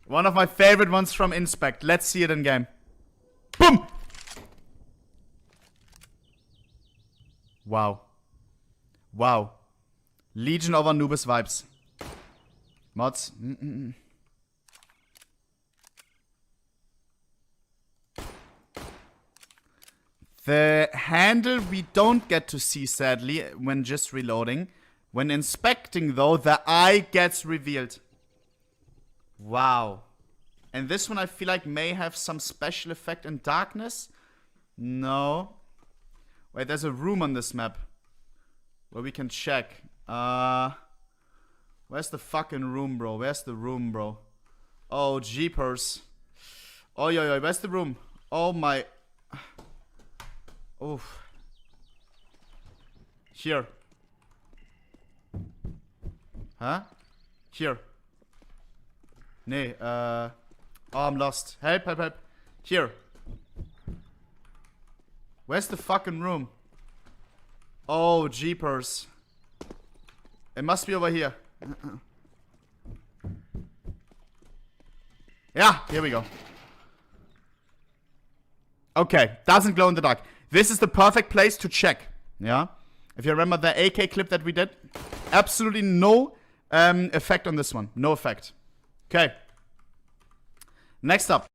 One of my favorite ones from Inspect. Let's see it in game. Boom! Wow. Wow. Legion of Anubis vibes. Mods. The handle we don't get to see, sadly, when just reloading. When inspecting, though, the eye gets revealed. Wow. And this one I feel like may have some special effect in darkness. No. Wait, there's a room on this map where we can check. Where's the fucking room, bro? Where's the room, bro? Oh, jeepers. Oh, yo, where's the room? Oh, my... Oof. Here. Huh? Here. Nee, oh, I'm lost. Help. Here. Where's the fucking room? Oh, jeepers. It must be over here. Yeah, here we go. Okay, doesn't glow in the dark. This is the perfect place to check. Yeah? If you remember the AK clip that we did. Absolutely no effect on this one. No effect. Okay. Next up.